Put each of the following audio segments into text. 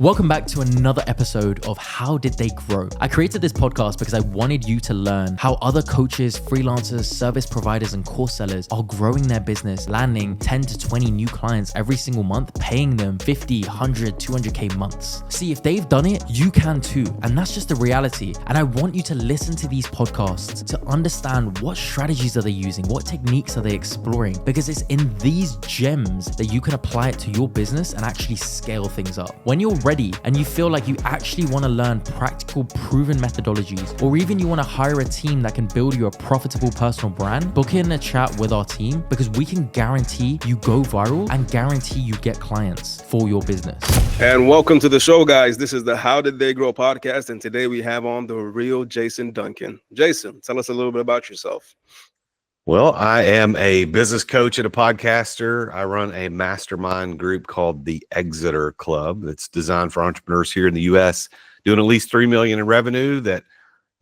Welcome back to another episode of How Did They Grow? I created this podcast because I wanted you to learn how other coaches, freelancers, service providers, and course sellers are growing their business, landing 10 to 20 new clients every single month, paying them 50, 100, 200K months. See, if they've done it, you can too. And that's just the reality. And I want you to listen to these podcasts to understand what strategies are they using, what techniques are they exploring, because it's in these gems that you can apply it to your business and actually scale things up. When you're ready and you feel like you actually want to learn practical, proven methodologies, or even you want to hire a team that can build you a profitable personal brand, book in a chat with our team because we can guarantee you go viral and guarantee you get clients for your business. And welcome to the show, guys. This is the How Did They Grow podcast, and today we have on the real Jason Duncan. Jason, tell us a little bit about yourself. Well, I am a business coach and a podcaster. I run a mastermind group called the Exeter Club that's designed for entrepreneurs here in the U.S. doing at least $3 million in revenue, that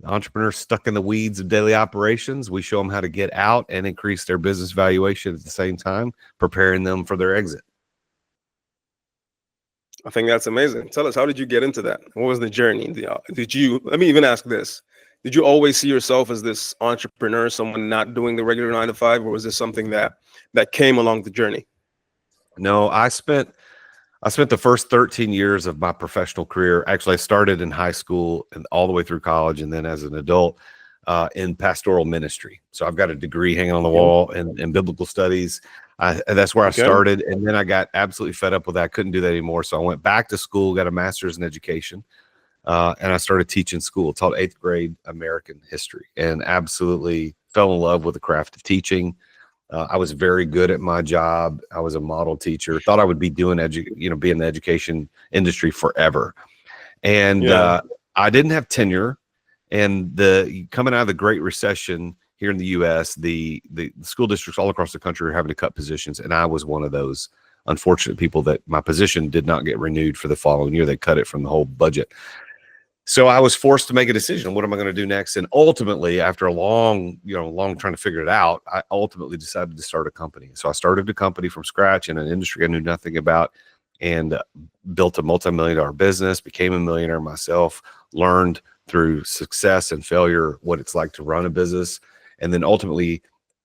entrepreneurs stuck in the weeds of daily operations. We show them how to get out and increase their business valuation at the same time, preparing them for their exit. I think that's amazing. Tell us, how did you get into that? What was the journey? Let me even ask this. Did you always see yourself as this entrepreneur, someone not doing the regular 9 to 5, or was this something that came along the journey? No, I spent the first 13 years of my professional career. Actually, I started in high school and all the way through college, and then as an adult in pastoral ministry. So I've got a degree hanging on the wall in biblical studies. That's where I started, and then I got absolutely fed up with that. I couldn't do that anymore, so I went back to school, got a master's in education. And I started teaching school. It's called 8th grade American history, and absolutely fell in love with the craft of teaching. I was very good at my job. I was a model teacher. Thought I would be doing be in the education industry forever. And I didn't have tenure. And coming out of the Great Recession here in the U.S., the school districts all across the country are having to cut positions, and I was one of those unfortunate people that my position did not get renewed for the following year. They cut it from the whole budget. So I was forced to make a decision. What am I going to do next? And ultimately, after a long trying to figure it out, I ultimately decided to start a company. So I started a company from scratch in an industry I knew nothing about, and built a multi-million-dollar business, became a millionaire myself, learned through success and failure what it's like to run a business, and then ultimately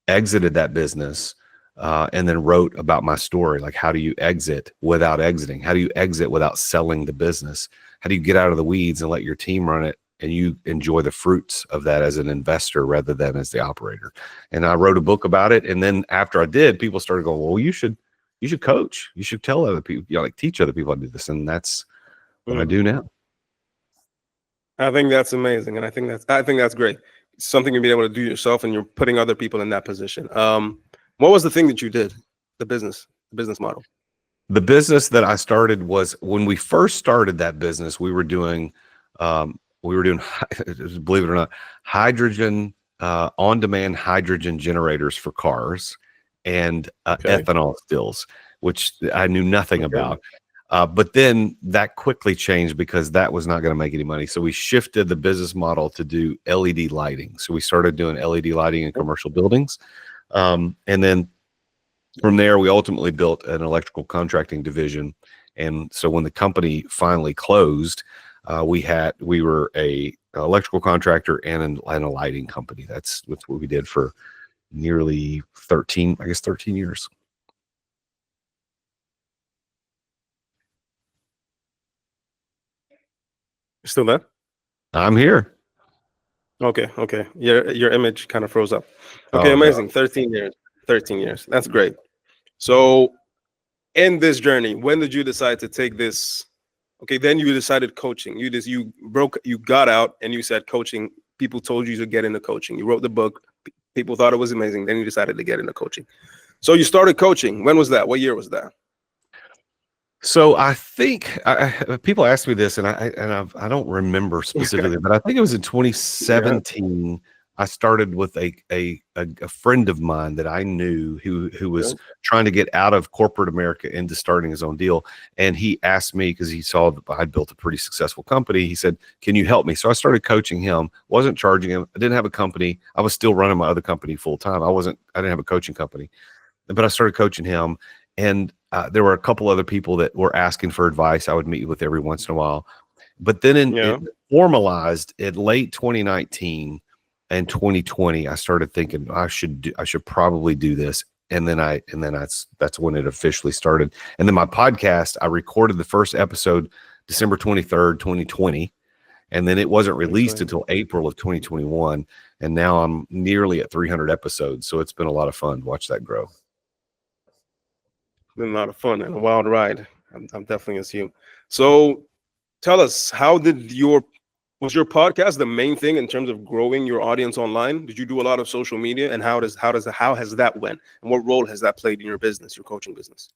exited that business. And then wrote about my story, like how do you exit without exiting? How do you exit without selling the business? How do you get out of the weeds and let your team run it, and you enjoy the fruits of that as an investor rather than as the operator? And I wrote a book about it. And then after I did, people started going, well, you should coach. You should tell other people, teach other people how to do this. And that's what I do now. I think that's amazing. And I think that's great. It's something you'll be able to do yourself, and you're putting other people in that position. What was the thing that you did? The business model. The business that I started was, when we first started that business, we were doing, believe it or not, hydrogen, on-demand hydrogen generators for cars, and ethanol stills, which I knew nothing about. But then that quickly changed because that was not going to make any money. So we shifted the business model to do LED lighting. So we started doing LED lighting in commercial buildings. And then from there, we ultimately built an electrical contracting division. And so when the company finally closed, we were a electrical contractor and a lighting company. That's what we did for nearly 13 years. You still there? I'm here. Okay. Your image kind of froze up. Okay, amazing. No. 13 years. That's great. So in this journey, when did you decide to take this? Okay, then you decided coaching. You got out and you said coaching. People told you to get into coaching. You wrote the book. People thought it was amazing. Then you decided to get into coaching. So you started coaching. When was that? What year was that? So I think people ask me this, and I don't remember specifically, but I think it was in 2017. Yeah. I started with a friend of mine that I knew who was trying to get out of corporate America into starting his own deal. And he asked me, because he saw that I'd built a pretty successful company. He said, can you help me? So I started coaching him, wasn't charging him. I didn't have a company. I was still running my other company full time. I didn't have a coaching company, but I started coaching him. And there were a couple other people that were asking for advice. I would meet with every once in a while, but then it formalized in late 2019 and 2020. I started thinking I should probably do this. And then that's when it officially started. And then my podcast, I recorded the first episode December 23rd, 2020. And then it wasn't released until April of 2021. And now I'm nearly at 300 episodes. So it's been a lot of fun to watch that grow. Been a lot of fun and a wild ride. I'm definitely as you. So tell us, was your podcast the main thing in terms of growing your audience online? Did you do a lot of social media, and how has that went, and what role has that played in your business, your coaching business?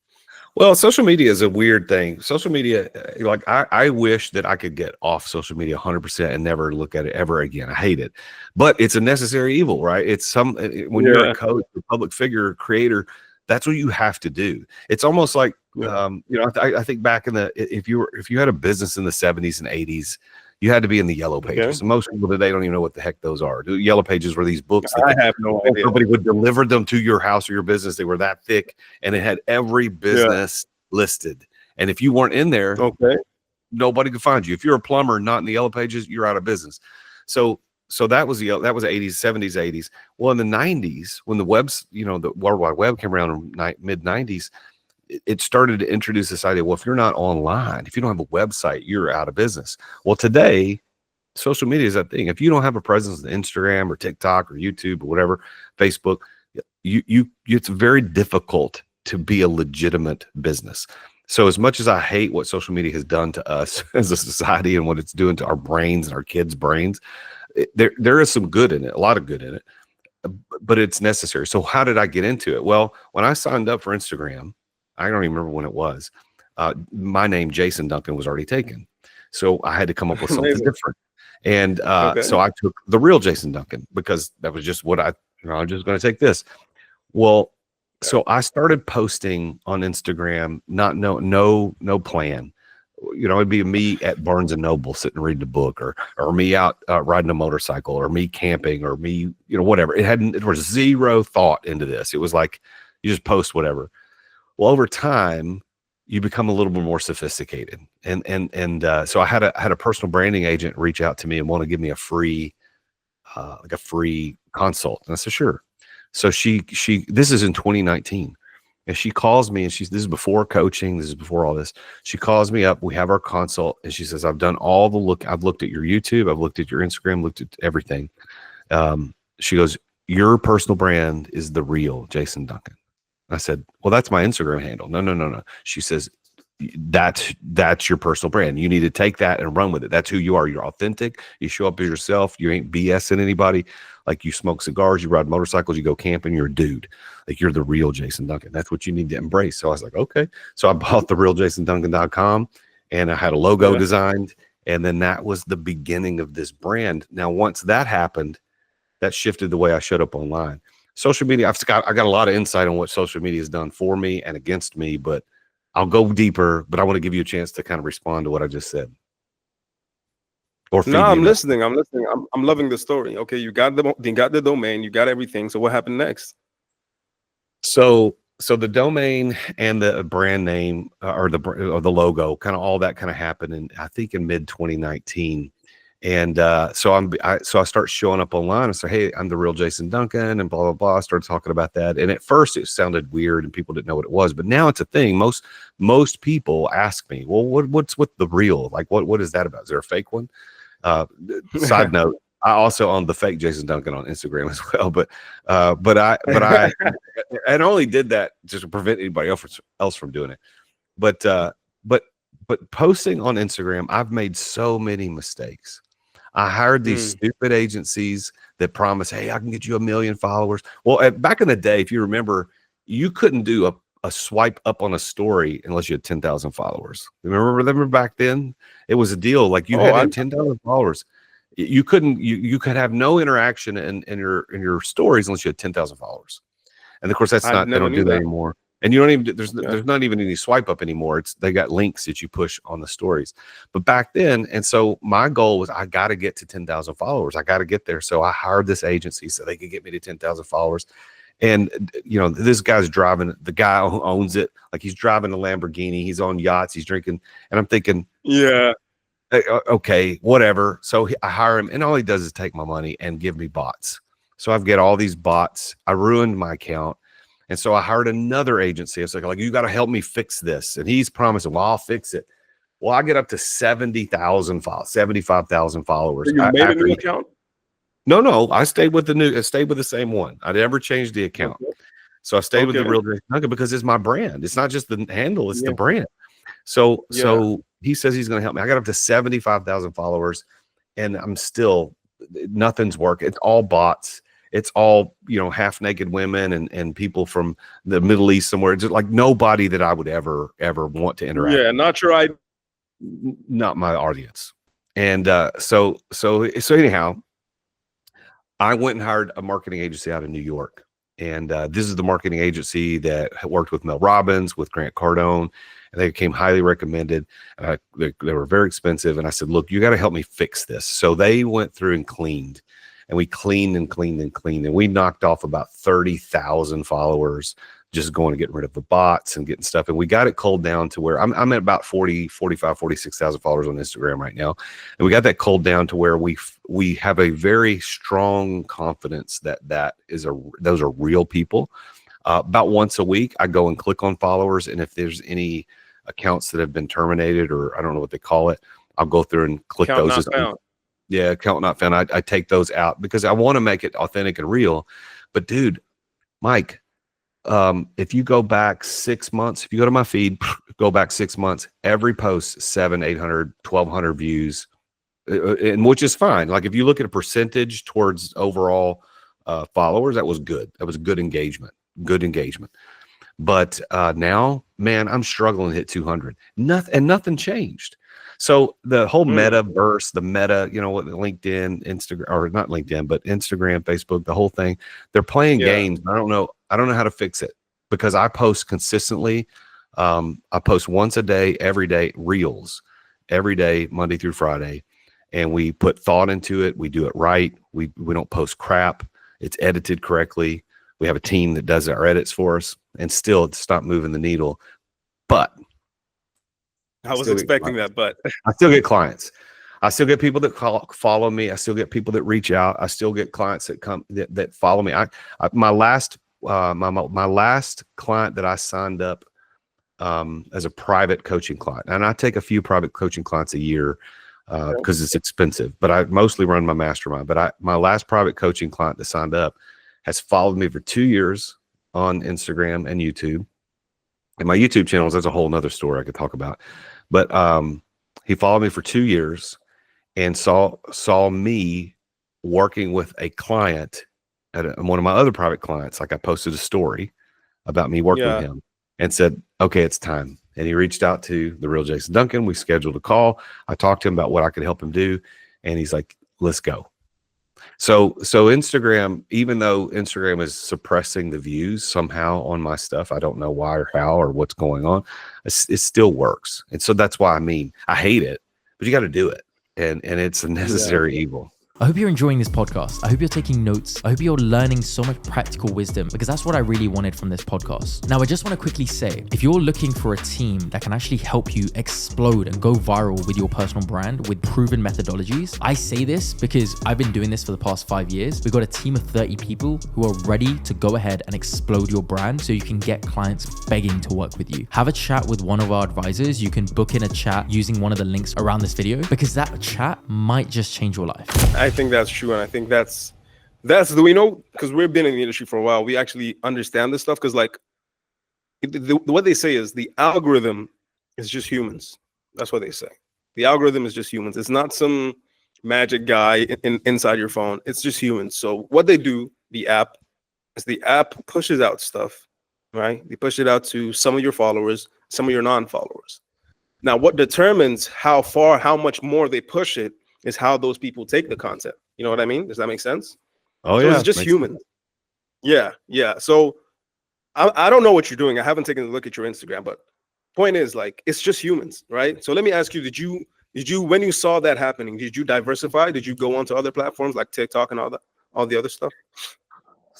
Well, social media is a weird thing. Social media, like I wish that I could get off social media 100% and never look at it ever again. I hate it, but it's a necessary evil, right? It's when you're a coach, a public figure, creator, that's what you have to do. It's almost like, I think back if you had a business in the 70s and 80s, you had to be in the yellow pages. Okay. Most people today don't even know what the heck those are. The yellow pages were these books. I have no idea. Somebody would deliver them to your house or your business. They were that thick, and it had every business listed. And if you weren't in there, nobody could find you. If you're a plumber not in the yellow pages, you're out of business. So that was the 80s, 70s, 80s. Well, in the 90s, when the the World Wide Web came around in mid 90s, it started to introduce this idea. Well, if you're not online, if you don't have a website, you're out of business. Well, today, social media is that thing. If you don't have a presence on Instagram or TikTok or YouTube or whatever, Facebook, it's very difficult to be a legitimate business. So as much as I hate what social media has done to us as a society and what it's doing to our brains and our kids' brains, there is some good in it, a lot of good in it, but it's necessary. So how did I get into it? Well, when I signed up for Instagram, I don't even remember when it was. My name, Jason Duncan, was already taken. So I had to come up with something different. And so I took the real Jason Duncan, because that was just what I'm just going to take this. Well, so I started posting on Instagram, no plan. It'd be me at Barnes and Noble sitting reading a book, or me out riding a motorcycle, or me camping, or me, whatever. There was zero thought into this. It was like, you just post whatever. Well, over time, you become a little bit more sophisticated, and so I had a personal branding agent reach out to me and want to give me a free consult, and I said sure. So she this is in 2019, and she calls me, and this is before coaching, this is before all this. She calls me up, we have our consult, and she says, I've done I've looked at your YouTube, I've looked at your Instagram, looked at everything. She goes, your personal brand is the real Jason Duncan. I said, well, that's my Instagram handle. No. She says, that's your personal brand. You need to take that and run with it. That's who you are. You're authentic. You show up as yourself. You ain't BSing anybody. Like, you smoke cigars, you ride motorcycles, you go camping, you're a dude. Like, you're the real Jason Duncan. That's what you need to embrace. So I was like, okay. So I bought therealJasonDuncan.com, and I had a logo designed. And then that was the beginning of this brand. Now, once that happened, that shifted the way I showed up online. Social media, I got a lot of insight on what social media has done for me and against me, but I'll go deeper. But I want to give you a chance to kind of respond to what I just said. I'm listening. I'm loving the story. Okay, you got the domain, you got everything. So what happened next? So the domain and the brand name or the logo, kind of all that kind of happened I think in mid 2019. And so I start showing up online and say, hey, I'm the real Jason Duncan, and blah, blah, blah. I started talking about that. And at first it sounded weird and people didn't know what it was, but now it's a thing. Most people ask me, well, what's with the real? Like, what is that about? Is there a fake one? Side note, I also own the fake Jason Duncan on Instagram as well. But I only did that just to prevent anybody else from doing it. But posting on Instagram, I've made so many mistakes. I hired these stupid agencies that promise, hey, I can get you 1 million followers. Well, back in the day, if you remember, you couldn't do a swipe up on a story unless you had 10,000 followers. Remember back then? It was a deal. Like, you had to have 10,000 followers. You couldn't. You could have no interaction in your stories unless you had 10,000 followers. And of course, they don't do that anymore. And you don't even, there's not even any swipe up anymore. They got links that you push on the stories. But back then, and so my goal was, I got to get to 10,000 followers. I got to get there. So I hired this agency so they could get me to 10,000 followers. And this guy's driving, the guy who owns it, like he's driving a Lamborghini, he's on yachts, he's drinking, and I'm thinking, Yeah. Okay, whatever. So I hire him, and all he does is take my money and give me bots. So I've got all these bots. I ruined my account. And so I hired another agency. It's like, you got to help me fix this. And he's promising, well, I'll fix it. Well, I get up to 70,000 followers, 75,000 followers. So you made a new account? No, I stayed with the same one. I never changed the account. Okay. So I stayed with the Real Jason Duncan because it's my brand. It's not just the handle, it's the brand. So he says he's going to help me. I got up to 75,000 followers, and I'm still, nothing's working. It's all bots. It's all, half naked women and people from the Middle East somewhere. Just like nobody that I would ever want to interact. Yeah, not my audience. And so anyhow, I went and hired a marketing agency out of New York. And this is the marketing agency that worked with Mel Robbins, with Grant Cardone, and they became highly recommended. And they were very expensive. And I said, look, you got to help me fix this. So they went through and cleaned. And we cleaned and cleaned and cleaned. And we knocked off about 30,000 followers just going to get rid of the bots and getting stuff. And we got it culled down to where I'm at about 46,000 followers on Instagram right now. And we got that culled down to where we have a very strong confidence that those are real people. About once a week, I go and click on followers. And if there's any accounts that have been terminated, or I don't know what they call it, I'll go through and click those. Account not found. I take those out because I want to make it authentic and real. But dude, Mike, if you go back 6 months, if you go to my feed, go back 6 months, every post, 700, 800, 1,200 views, and which is fine. Like if you look at a percentage towards overall followers, that was good. That was good engagement. But now, man, I'm struggling to hit 200. Nothing changed. So the whole metaverse, the meta, what LinkedIn, Instagram, or not LinkedIn, but Instagram, Facebook, the whole thing, they're playing games. I don't know how to fix it because I post consistently. I post once a day, every day, reels, every day, Monday through Friday. And we put thought into it. We do it right. We don't post crap. It's edited correctly. We have a team that does our edits for us, and still it's not moving the needle. But I was expecting that, but I still get clients. I still get people that follow me. I still get people that reach out. I still get clients that come that follow me. My last client that I signed up as a private coaching client, and I take a few private coaching clients a year because it's expensive. But I mostly run my mastermind. But my last private coaching client that signed up has followed me for 2 years on Instagram and YouTube. And my YouTube channels, that's a whole nother story I could talk about. But he followed me for 2 years and saw me working with a client at one of my other private clients. Like I posted a story about me working with him and said, okay, it's time. And he reached out to the Real Jason Duncan. We scheduled a call. I talked to him about what I could help him do. And he's like, let's go. So Instagram, even though Instagram is suppressing the views somehow on my stuff, I don't know why or how or what's going on, it still works. And so that's why I hate it, but you got to do it. And it's a necessary evil. I hope you're enjoying this podcast. I hope you're taking notes. I hope you're learning so much practical wisdom because that's what I really wanted from this podcast. Now, I just want to quickly say, if you're looking for a team that can actually help you explode and go viral with your personal brand with proven methodologies, I say this because I've been doing this for the past 5 years. We've got a team of 30 people who are ready to go ahead and explode your brand so you can get clients begging to work with you. Have a chat with one of our advisors. You can book in a chat using one of the links around this video because that chat might just change your life. I think that's true, and I think that's because we've been in the industry for a while. We actually understand this stuff because, like, what they say is the algorithm is just humans. That's what they say. The algorithm is just humans. It's not some magic guy inside your phone. It's just humans. So what they do, the app pushes out stuff, right? They push it out to some of your followers, some of your non-followers. Now, what determines how much more they push it is how those people take the content. You know what I mean? Does that make sense? Oh, so yeah. It's just humans. Yeah. So I don't know what you're doing. I haven't taken a look at your Instagram, but point is, like, it's just humans, right? So let me ask you, did you when you saw that happening, did you diversify? Did you go onto other platforms like TikTok and all the other stuff?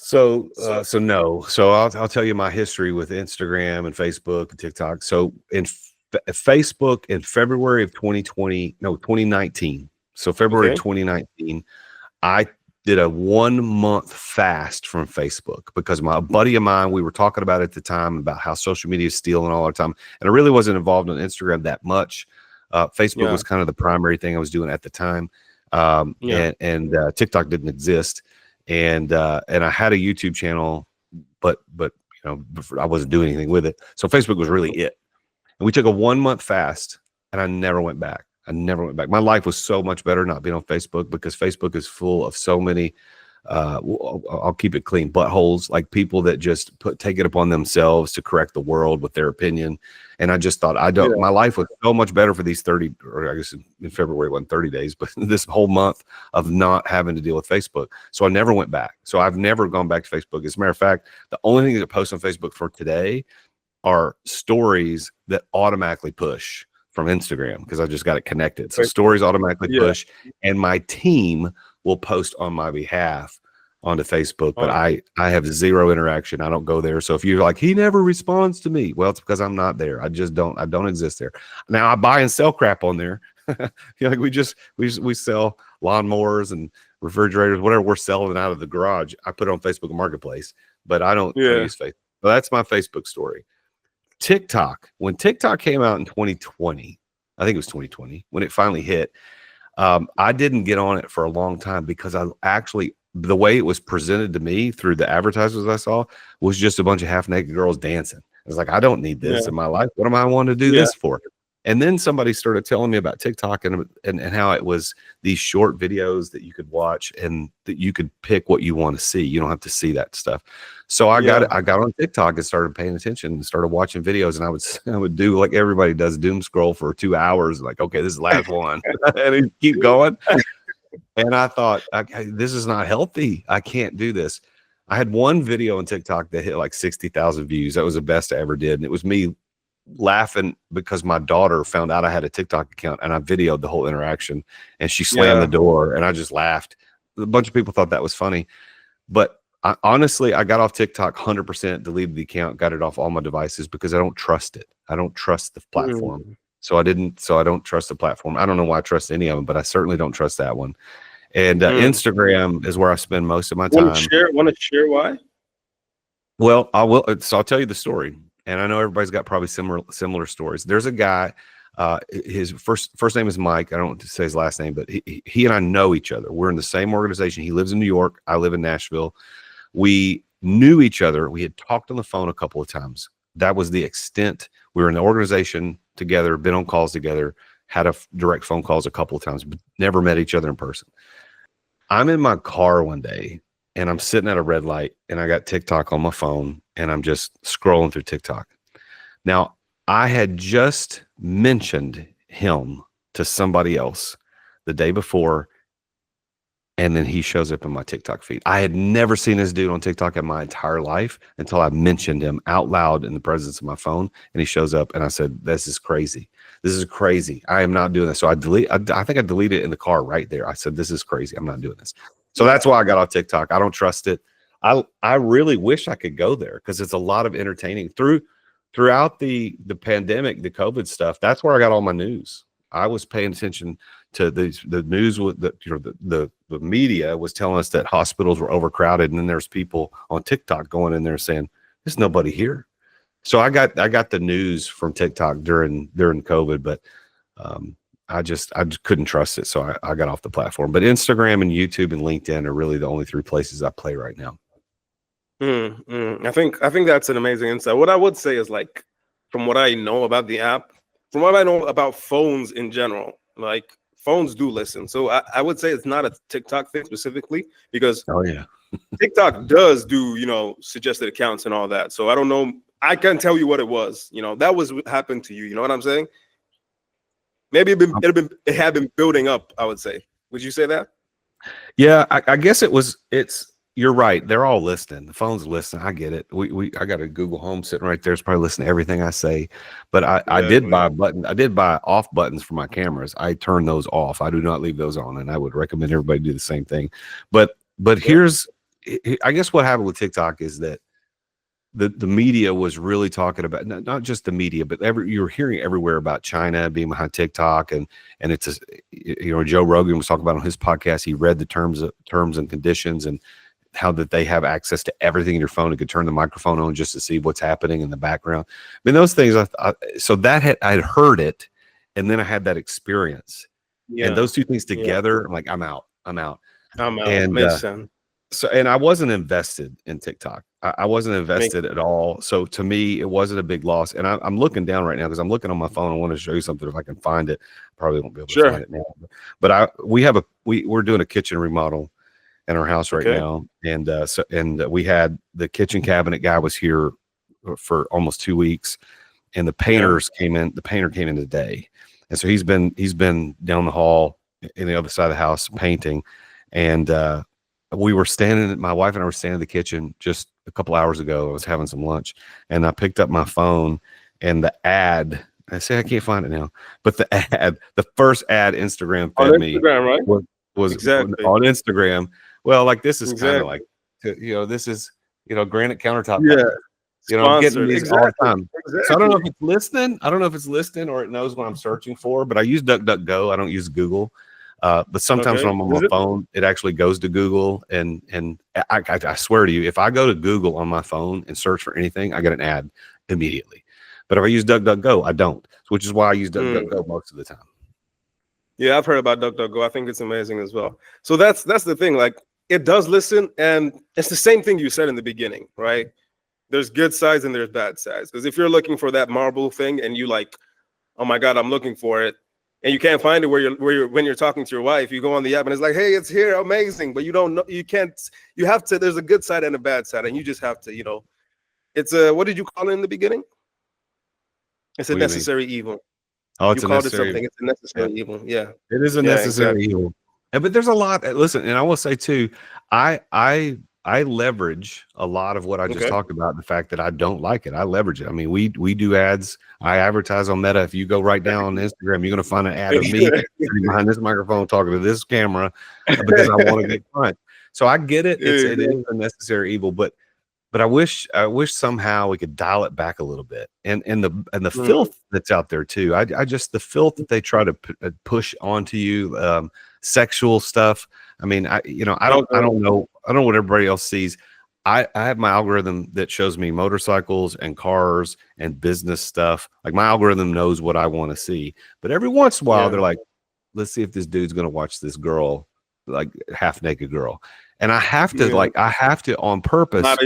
So no. So I'll tell you my history with Instagram and Facebook and TikTok. So in Facebook in February of 2019. So February Okay. 2019, I did a 1 month fast from Facebook because a buddy of mine, we were talking about at the time about how social media is stealing all our time. And I really wasn't involved on Instagram that much. Facebook was kind of the primary thing I was doing at the time. And TikTok didn't exist. And I had a YouTube channel, but I wasn't doing anything with it. So Facebook was really it. And we took a 1 month fast, and I never went back. My life was so much better not being on Facebook, because Facebook is full of so many, I'll keep it clean, buttholes, like people that just take it upon themselves to correct the world with their opinion. And I just thought, my life was so much better for these 30, or I guess in February it wasn't 30 days, but this whole month of not having to deal with Facebook. So I never went back. So I've never gone back to Facebook. As a matter of fact, the only thing that posts on Facebook for today are stories that automatically push from Instagram, because I just got it connected. So stories automatically push, and my team will post on my behalf onto Facebook, but I have zero interaction. I don't go there. So if you're like, he never responds to me, well, it's because I'm not there. I don't exist there. Now I buy and sell crap on there. Like we sell lawnmowers and refrigerators, whatever we're selling out of the garage. I put it on Facebook Marketplace, but I don't use Facebook. Well, that's my Facebook story. TikTok, when TikTok came out in 2020, I think it was 2020 when it finally hit. I didn't get on it for a long time because the way it was presented to me through the advertisements I saw was just a bunch of half-naked girls dancing. I was like, I don't need this in my life. What am I wanting to do this for? And then somebody started telling me about TikTok and how it was these short videos that you could watch and that you could pick what you want to see. You don't have to see that stuff. So I got on TikTok and started paying attention and started watching videos. And I would do like everybody does, doom scroll for 2 hours. Like, okay, this is the last one. And it'd keep going. And I thought, this is not healthy. I can't do this. I had one video on TikTok that hit like 60,000 views. That was the best I ever did. And it was me laughing because my daughter found out I had a TikTok account, and I videoed the whole interaction, and she slammed the door, and I just laughed. A bunch of people thought that was funny, but honestly, I got off TikTok 100%, deleted the account, got it off all my devices because I don't trust it. I don't trust the platform. So I don't trust the platform. I don't know why I trust any of them, but I certainly don't trust that one. And Instagram is where I spend most of my time. Want to share why? Well, I will. So I'll tell you the story. And I know everybody's got probably similar stories. There's a guy, his first name is Mike. I don't want to say his last name, but he and I know each other. We're in the same organization. He lives in New York. I live in Nashville. We knew each other. We had talked on the phone a couple of times. That was the extent. We were in the organization together, been on calls together, had a direct phone calls a couple of times, but never met each other in person. I'm in my car one day, and I'm sitting at a red light, and I got TikTok on my phone, and I'm just scrolling through TikTok. Now, I had just mentioned him to somebody else the day before, and then he shows up in my TikTok feed. I had never seen this dude on TikTok in my entire life until I mentioned him out loud in the presence of my phone, and he shows up, and I said, this is crazy. This is crazy. I am not doing this. So I think I deleted it in the car right there. I said, this is crazy. I'm not doing this. So that's why I got off TikTok. I don't trust it. I really wish I could go there because it's a lot of entertaining throughout the pandemic, the COVID stuff. That's where I got all my news. I was paying attention to the news with the media was telling us that hospitals were overcrowded, and then there's people on TikTok going in there saying there's nobody here. So I got the news from TikTok during COVID, but I just couldn't trust it, so I got off the platform. But Instagram and YouTube and LinkedIn are really the only three places I play right now. I think that's an amazing insight. What I would say is, like, from what I know about the app, from what I know about phones in general, like phones do listen. So I would say it's not a TikTok thing specifically, because TikTok does do, suggested accounts and all that. So I don't know. I can't tell you what it was. That was what happened to you. You know what I'm saying? Maybe it had been building up, I would say. Would you say that? Yeah, I guess you're right. They're all listening. The phone's listening. I get it. I got a Google Home sitting right there. It's probably listening to everything I say. But I did buy a button. I did buy off buttons for my cameras. I turn those off. I do not leave those on, and I would recommend everybody do the same thing. But here's I guess what happened with TikTok is that the media was really talking about, not just the media, but you were hearing everywhere about China being behind TikTok, and it's Joe Rogan was talking about on his podcast. He read the terms and conditions and how that they have access to everything in your phone and could turn the microphone on just to see what's happening in the background. I mean, those things. So that I'd heard it, and then I had that experience, and those two things together, I'm like, I'm out. And makes sense. So, and I wasn't invested in TikTok. I wasn't invested at all. So to me, it wasn't a big loss. And I'm looking down right now because I'm looking on my phone. I want to show you something if I can find it. Probably won't be able to find it now. But we're doing a kitchen remodel in our house right now, and we had the kitchen cabinet guy was here for almost 2 weeks, and the painters came in. The painter came in today, and so he's been down the hall in the other side of the house painting, and my wife and I were standing in the kitchen just a couple hours ago. I was having some lunch, and I picked up my phone, and the ad. I say I can't find it now, but the first ad Instagram fed me right? was exactly on Instagram. Well, like this is kind of like, this is, granite countertop. Yeah. I'm getting these all the time. Exactly. So I don't know if it's listening. I don't know if it's listening or it knows what I'm searching for, but I use DuckDuckGo. I don't use Google. But sometimes when I'm on my phone, it actually goes to Google. And I swear to you, if I go to Google on my phone and search for anything, I get an ad immediately. But if I use DuckDuckGo, I don't, which is why I use DuckDuckGo most of the time. Yeah, I've heard about DuckDuckGo. I think it's amazing as well. So that's the thing. Like, it does listen, and it's the same thing you said in the beginning, right? There's good sides and there's bad sides. Because if you're looking for that marble thing and you like, oh my God, I'm looking for it, and you can't find it when you're talking to your wife, you go on the app and it's like, hey, it's here, amazing. But you don't know, you have to, there's a good side and a bad side, and you just have to, it's what did you call it in the beginning? It's a necessary evil. Oh, it's you called it something. It's a necessary evil. Yeah, it is a necessary evil. But there's a lot. Listen, and I will say too, I leverage a lot of what I just talked about. The fact that I don't like it, I leverage it. I mean, we do ads. I advertise on Meta. If you go right down on Instagram, you're going to find an ad of me behind this microphone talking to this camera because I want to get clients. So I get it. It is a necessary evil, but I wish somehow we could dial it back a little bit. And the filth that's out there too. I just, the filth that they try to push onto you, sexual stuff. I mean, I don't know what everybody else sees. I have my algorithm that shows me motorcycles and cars and business stuff. Like, my algorithm knows what I want to see. But every once in a while, they're like, let's see if this dude's going to watch this girl, like half naked girl. And I have to on purpose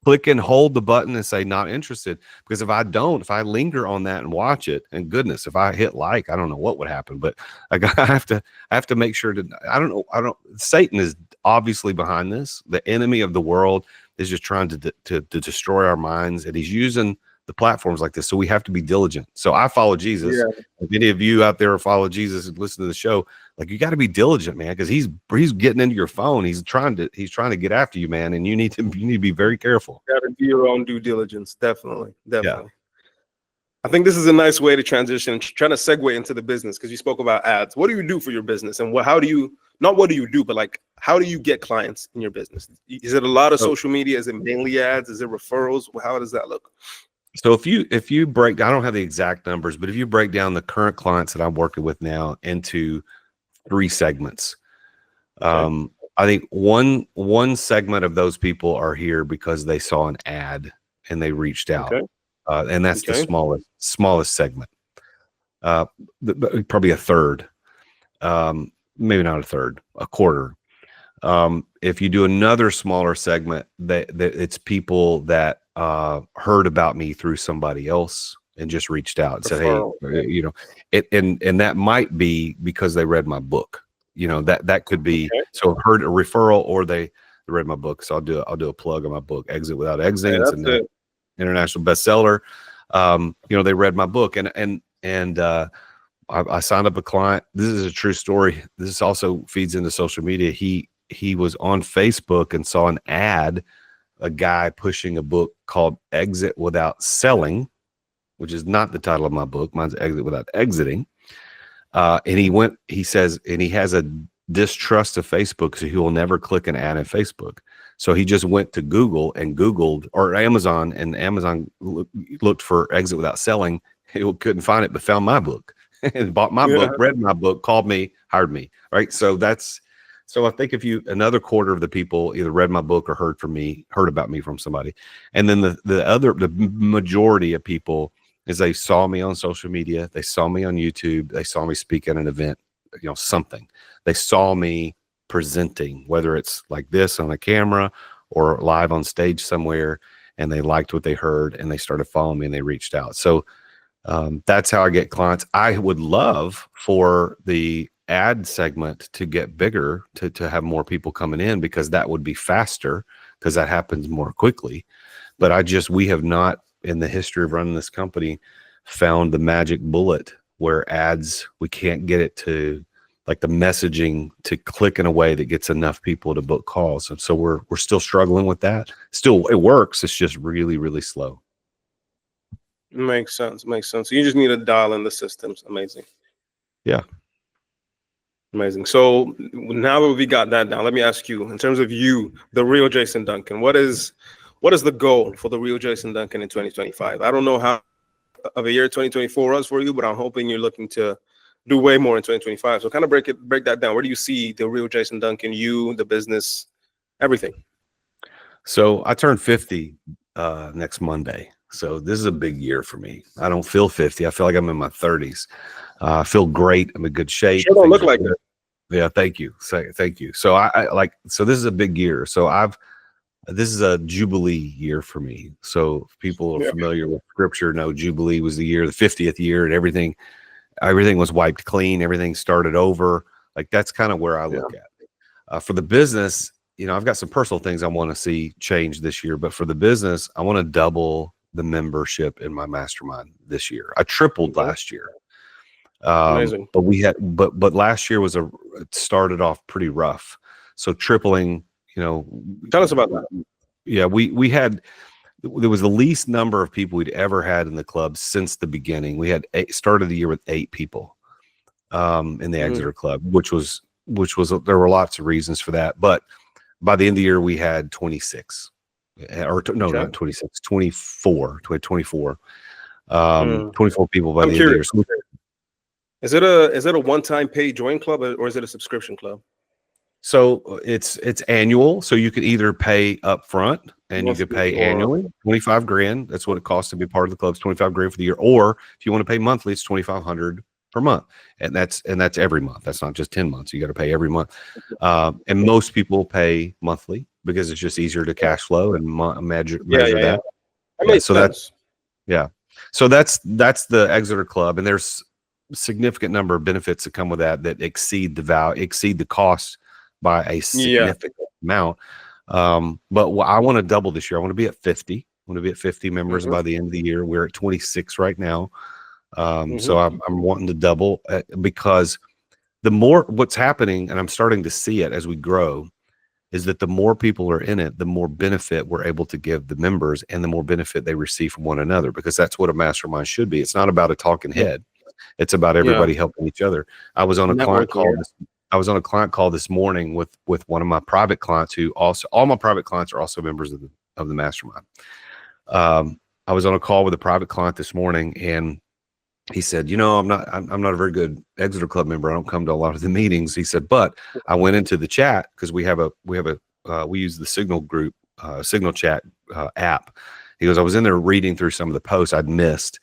click and hold the button and say not interested, because if I linger on that and watch it, and goodness, if I hit like, I don't know what would happen, but like, I have to make sure to, Satan is obviously behind this. The enemy of the world is just trying to destroy our minds, and he's using the platforms like this. So we have to be diligent. So I follow Jesus. If any of you out there follow Jesus and listen to the show, like, you got to be diligent, man, because he's getting into your phone. He's trying to get after you, man, and you need to be very careful. You got to do your own due diligence. Definitely. Yeah. I think this is a nice way to transition, trying to segue into the business, because you spoke about ads. What do you do for your business, and how do you but like, how do you get clients in your business? Is it a lot of social media? Is it mainly ads? Is it referrals? How does that look? So if you break, I don't have the exact numbers, but if you break down the current clients that I'm working with now into 3 segments, I think one segment of those people are here because they saw an ad and they reached out, and that's the smallest segment. Probably a third, maybe not a third, a quarter. If you do another smaller segment, that it's people that heard about me through somebody else and just reached out and said, hey, and that might be because they read my book. That could be so heard a referral, or they read my book. So I'll do a plug on my book, Exit Without Exiting. It's an international bestseller. They read my book, and I signed up a client. This is a true story. This also feeds into social media. He was on Facebook and saw an ad, a guy pushing a book called Exit Without Selling, which is not the title of my book. Mine's Exit Without Exiting. And he says, and he has a distrust of Facebook, so he will never click an ad on Facebook. So he just went to Google and Googled, or Amazon, and Amazon looked for Exit Without Selling. He couldn't find it, but found my book and bought my book, read my book, called me, hired me. Right. So so I think if another quarter of the people either read my book or heard about me from somebody. And then the majority of people is they saw me on social media. They saw me on YouTube. They saw me speak at an event, something. They saw me presenting, whether it's like this on a camera or live on stage somewhere, and they liked what they heard and they started following me and they reached out. So that's how I get clients. I would love for the ad segment to get bigger, to have more people coming in, because that would be faster, because that happens more quickly. But we have not, in the history of running this company, found the magic bullet where ads, we can't get it to, like, the messaging to click in a way that gets enough people to book calls. And so we're still struggling with that. Still, it works. It's just really, really slow. Makes sense. So you just need to dial in the systems. Amazing. Yeah. Amazing. So now that we got that down, let me ask you, in terms of you, the real Jason Duncan, what is the goal for the real Jason Duncan in 2025? I don't know how of a year 2024 was for you, but I'm hoping you're looking to do way more in 2025. So kind of break that down. Where do you see the real Jason Duncan, you, the business, everything? So I turned 50 next Monday. So this is a big year for me. I don't feel 50. I feel like I'm in my 30s. I feel great. I'm in good shape. Sure don't look like it. Yeah, thank you. Thank you. So so this is a big year. So this is a Jubilee year for me. So if people are familiar with scripture, know Jubilee was the year, the 50th year, and everything was wiped clean. Everything started over. Like, that's kind of where I look at. For the business, I've got some personal things I want to see change this year, but for the business, I want to double the membership in my mastermind this year. I tripled last year. Amazing. But last year it started off pretty rough. So tripling, tell us about that. Yeah, there was the least number of people we'd ever had in the club since the beginning. We had started the year with 8 people in the Exeter Club, which was there were lots of reasons for that. But by the end of the year, we had 26, not 26, 24. We had 24 people by the end of the year. So, is it a one-time pay join club, or is it a subscription club? So it's annual. So you could either pay up front and you could pay annually, $25,000. That's what it costs to be part of the club. It's $25,000 for the year. Or if you want to pay monthly, it's $2,500 per month. And that's every month. That's not just 10 months. You got to pay every month. And most people pay monthly because it's just easier to cash flow and measure that. That makes sense. So that's the Exeter Club. And there's a significant number of benefits that come with that exceed the cost by a significant amount. But I want to double this year. I want to be at 50. I want to be at 50 members by the end of the year. We're at 26 right now. So I'm wanting to double, because the more what's happening, and I'm starting to see it as we grow, is that the more people are in it, the more benefit we're able to give the members and the more benefit they receive from one another, because that's what a mastermind should be. It's not about a talking head. It's about everybody helping each other. I was on a client call this morning with one of my private clients, who also, all my private clients are also members of the mastermind. I was on a call with a private client this morning, and he said, I'm not a very good Exeter Club member. I don't come to a lot of the meetings. He said, but I went into the chat, because we use the Signal group, Signal chat app. He goes, I was in there reading through some of the posts I'd missed,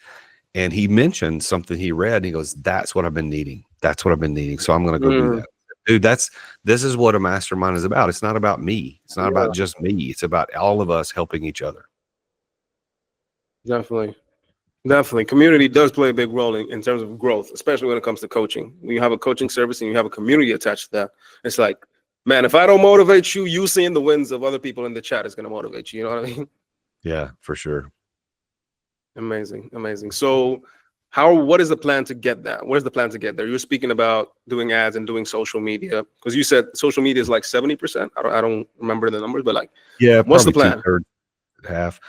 and he mentioned something he read. And he goes, that's what I've been needing. So I'm going to go do that. Dude, this is what a mastermind is about. It's not about me. It's not about just me. It's about all of us helping each other. Definitely. Community does play a big role in terms of growth, especially when it comes to coaching. When you have a coaching service and you have a community attached to that, it's like, man, if I don't motivate you, you seeing the wins of other people in the chat is going to motivate you. You know what I mean? Yeah, for sure. Amazing. So what is the plan to get that? Where's the plan to get there? You're speaking about doing ads and doing social media, because you said social media is like 70%. I don't remember the numbers, but what's the plan? Half.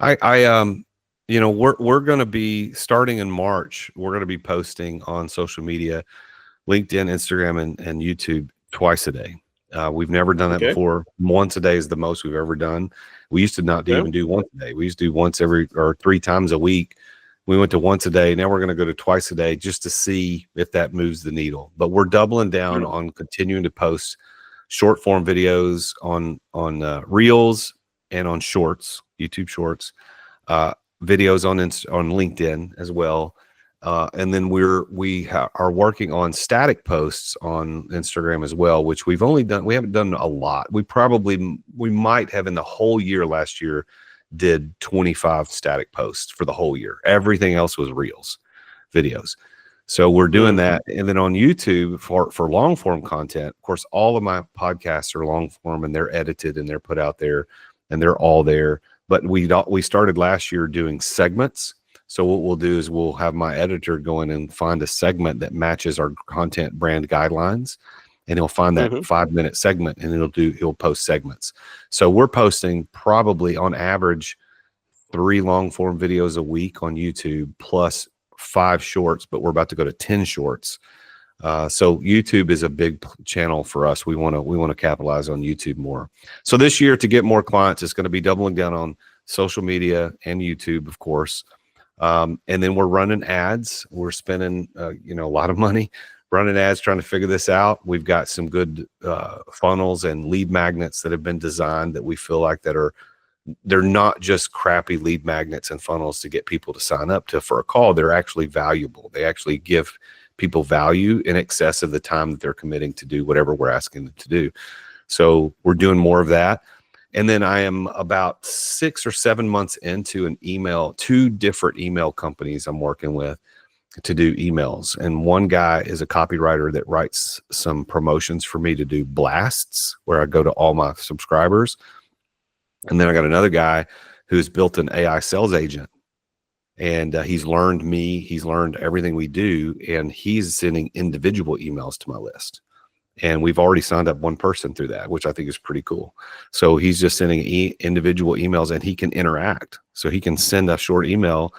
We're going to be starting in March. We're going to be posting on social media, LinkedIn, Instagram, and YouTube twice a day. We've never done that Okay. before. Once a day is the most we've ever done. We used to not Okay. even do once a day. We used to do once every or 3 times a week. We went to once a day. Now we're going to go to twice a day just to see if that moves the needle. But we're doubling down on continuing to post short form videos on Reels and on Shorts, YouTube Shorts, videos on LinkedIn as well. And then we are working on static posts on Instagram as well, which we haven't done a lot. We might have in the whole year last year did 25 static posts for the whole year. Everything else was Reels videos. So we're doing that. And then on YouTube for long form content, of course, all of my podcasts are long form and they're edited and they're put out there and they're all there. But we started last year doing segments. So what we'll do is we'll have my editor go in and find a segment that matches our content brand guidelines. And he'll find that 5-minute segment and he'll post segments. So we're posting probably on average 3 long form videos a week on YouTube plus 5 shorts, but we're about to go to 10 shorts. So YouTube is a big channel for us. We want to capitalize on YouTube more. So this year, to get more clients, it's going to be doubling down on social media and YouTube, of course. And then we're running ads. We're spending a lot of money running ads, trying to figure this out. We've got some good funnels and lead magnets that have been designed that we feel like they're not just crappy lead magnets and funnels to get people to sign up for a call. They're actually valuable. They actually give people value in excess of the time that they're committing to do whatever we're asking them to do. So we're doing more of that. And then I am about 6 or 7 months into 2 different email companies I'm working with to do emails. And one guy is a copywriter that writes some promotions for me to do blasts where I go to all my subscribers. And then I got another guy who's built an AI sales agent, and he's learned me, he's learned everything we do, and he's sending individual emails to my list. And we've already signed up one person through that, which I think is pretty cool. So he's just sending individual emails and he can interact. So he can send a short email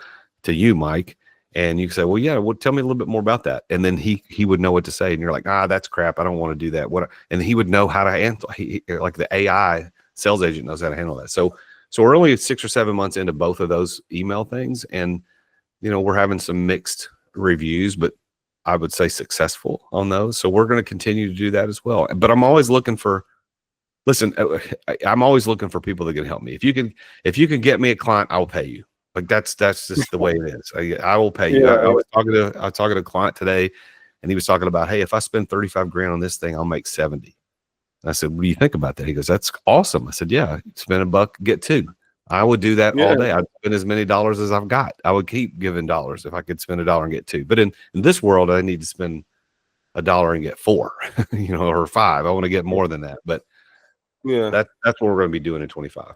to you, Mike, and you can say, well, yeah, well, tell me a little bit more about that. And then he would know what to say. And you're like, that's crap. I don't want to do that. And he would know how to handle, like the AI sales agent knows how to handle that. So we're only 6 or 7 months into both of those email things. And, we're having some mixed reviews, but I would say successful on those. So we're going to continue to do that as well. But I'm always looking for, I'm always looking for people that can help me. If you can get me a client, I'll pay you. Like that's just the way it is. I will pay you. I was talking to a client today, and he was talking about, hey, if I spend 35 grand on this thing, I'll make 70. And I said, what do you think about that? He goes, that's awesome. I said, yeah, spend $1, get 2. I would do that all day. I'd spend as many dollars as I've got. I would keep giving dollars if I could spend $1 and get 2. But in this world, I need to spend $1 and get 4, or 5. I want to get more than that. But that's what we're going to be doing in 25.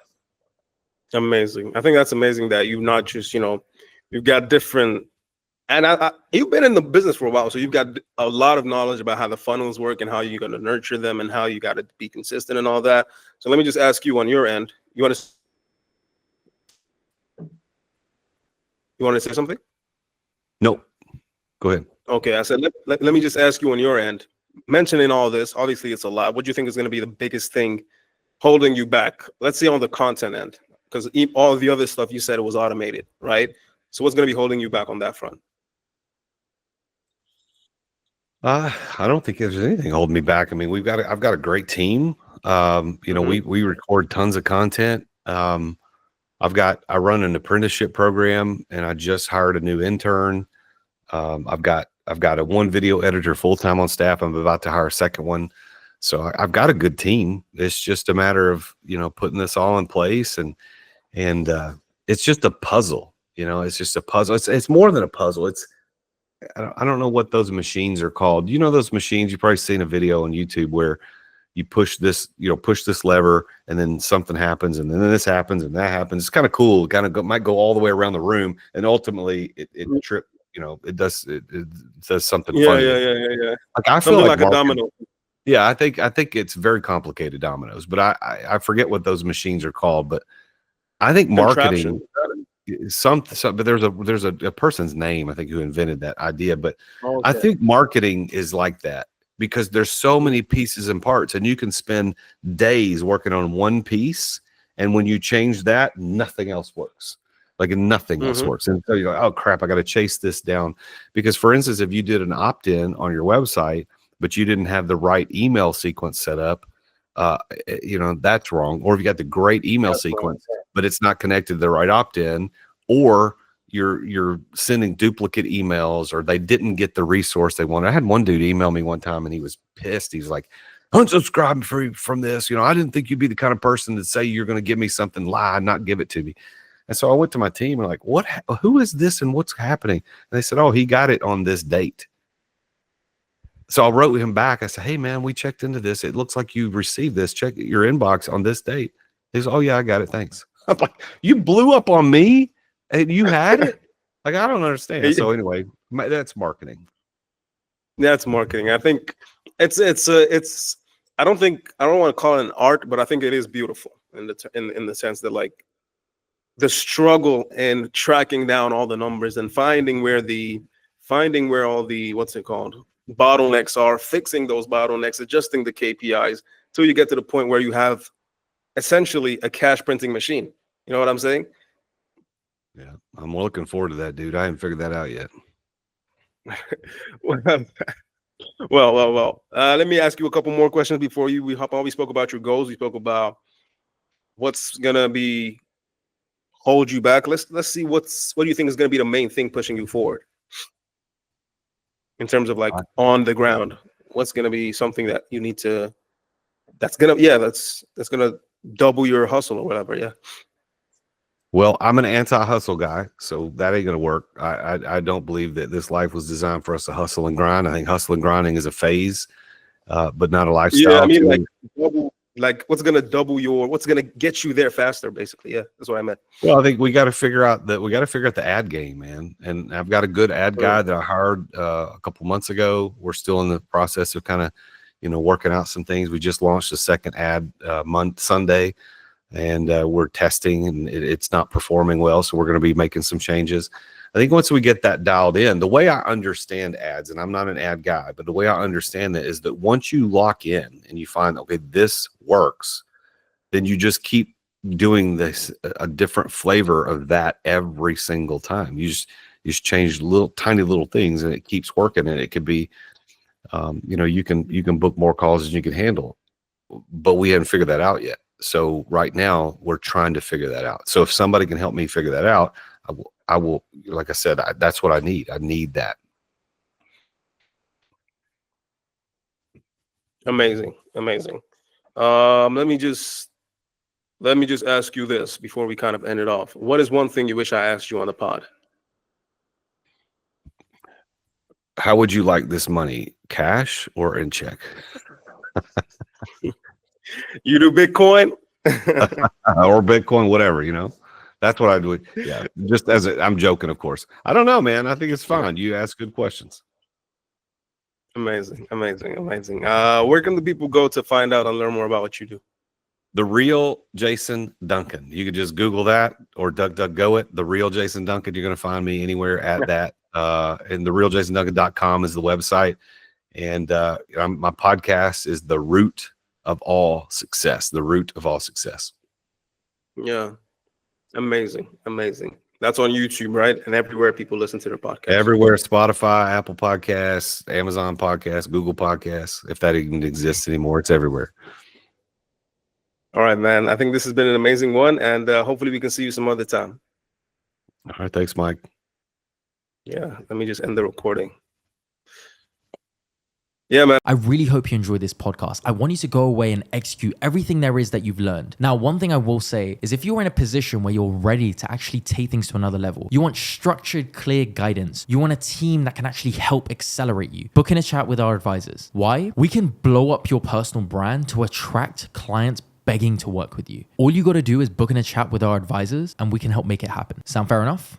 Amazing. I think that's amazing that you've not just, you've got different, and you've been in the business for a while, so you've got a lot of knowledge about how the funnels work and how you're going to nurture them and how you got to be consistent and all that. So let me just ask you on your end, you want to say something? Nope. Go ahead. Okay. I said, let me just ask you on your end, mentioning all this, obviously it's a lot. What do you think is going to be the biggest thing holding you back? Let's see on the content end, because all the other stuff you said it was automated, right? So what's going to be holding you back on that front? I don't think there's anything holding me back. I mean, I've got a great team. We record tons of content. I run an apprenticeship program, and I just hired a new intern. I've got a 1 video editor full-time on staff. I'm about to hire a second one. So I've got a good team. It's just a matter of, putting this all in place, and it's just a puzzle, it's just a puzzle. It's more than a puzzle. I don't know what those machines are called. Those machines, you've probably seen a video on YouTube where you push this lever, and then something happens, and then this happens, and that happens. It's kind of cool. It kind of might go all the way around the room, and ultimately it trip. It does something funny. Yeah. Like I feel like a domino. Yeah, I think it's very complicated dominoes, but I forget what those machines are called. But I think marketing, but there's a person's name I think who invented that idea. But I think marketing is like that. because there's so many pieces and parts, and you can spend days working on one piece. And when you change that, nothing else works. Like nothing else works. And so you're like, oh crap, I got to chase this down. Because for instance, if you did an opt-in on your website, but you didn't have the right email sequence set up, that's wrong. Or if you got the great email sequence, but it's not connected to the right opt-in, or you're sending duplicate emails, or they didn't get the resource they wanted. I had one dude email me one time and he was pissed. He's like, unsubscribe from this. I didn't think you'd be the kind of person to say you're going to give me something, lie, not give it to me. And so I went to my team and like, who is this and what's happening? And they said, oh, he got it on this date. So I wrote him back. I said, hey man, we checked into this. It looks like you received this. Check your inbox on this date. He said, oh yeah, I got it. Thanks. I'm like, you blew up on me and you had it? Like, I don't understand. So anyway, that's marketing. That's marketing. I think it's I don't want to call it an art, but I think it is beautiful in the sense that like the struggle in tracking down all the numbers and finding where all the bottlenecks are, fixing those bottlenecks, adjusting the KPIs till you get to the point where you have essentially a cash printing machine. You know what I'm saying? Yeah, I'm looking forward to that, dude. I haven't figured that out yet. Well. Let me ask you a couple more questions before we hop on. We spoke about your goals. We spoke about what's gonna hold you back. Let's see what do you think is gonna be the main thing pushing you forward in terms of like on the ground? What's gonna be something that you need to? That's gonna double your hustle or whatever. Yeah. Well, I'm an anti-hustle guy, so that ain't gonna work. I don't believe that this life was designed for us to hustle and grind. I think hustle and grinding is a phase, but not a lifestyle. Yeah, I mean, what's gonna get you there faster, basically. Yeah, that's what I meant. Well, I think we got to figure out the ad game, man. And I've got a good ad guy that I hired a couple months ago. We're still in the process of kind of, working out some things. We just launched a second ad Sunday. And we're testing, and it's not performing well, so we're going to be making some changes. I think once we get that dialed in, the way I understand ads, and I'm not an ad guy, but the way I understand it is that once you lock in and you find, okay, this works, then you just keep doing this, a different flavor of that every single time. You just change tiny little things, and it keeps working. And it could be, you can book more calls than you can handle, but we haven't figured that out yet. So right now we're trying to figure that out. So if somebody can help me figure that out, I will, like I said, that's what I need. I need that. Amazing. Let me just ask you this before we kind of end it off. What is one thing you wish I asked you on the pod? How would you like this money, cash or in check? You do Bitcoin or Bitcoin, whatever, that's what I do. Yeah. Just I'm joking, of course. I don't know, man. I think it's fine. You ask good questions. Amazing. Where can the people go to find out and learn more about what you do? The Real Jason Duncan. You could just Google that or DuckDuckGo it. The Real Jason Duncan. You're going to find me anywhere at that. And therealjasonduncan.com is the website. And my podcast is The Root of All Success. The Root of All Success. Yeah. Amazing. That's on YouTube, right? And everywhere people listen to their podcast. Everywhere. Spotify, Apple Podcasts, Amazon Podcasts, Google Podcasts. If that even exists anymore, it's everywhere. All right, man. I think this has been an amazing one. And hopefully we can see you some other time. All right. Thanks, Mike. Yeah. Let me just end the recording. Yeah, man. I really hope you enjoyed this podcast. I want you to go away and execute everything there is that you've learned. Now, one thing I will say is if you're in a position where you're ready to actually take things to another level, you want structured, clear guidance, you want a team that can actually help accelerate you, book in a chat with our advisors. Why? We can blow up your personal brand to attract clients begging to work with you. All you got to do is book in a chat with our advisors and we can help make it happen. Sound fair enough?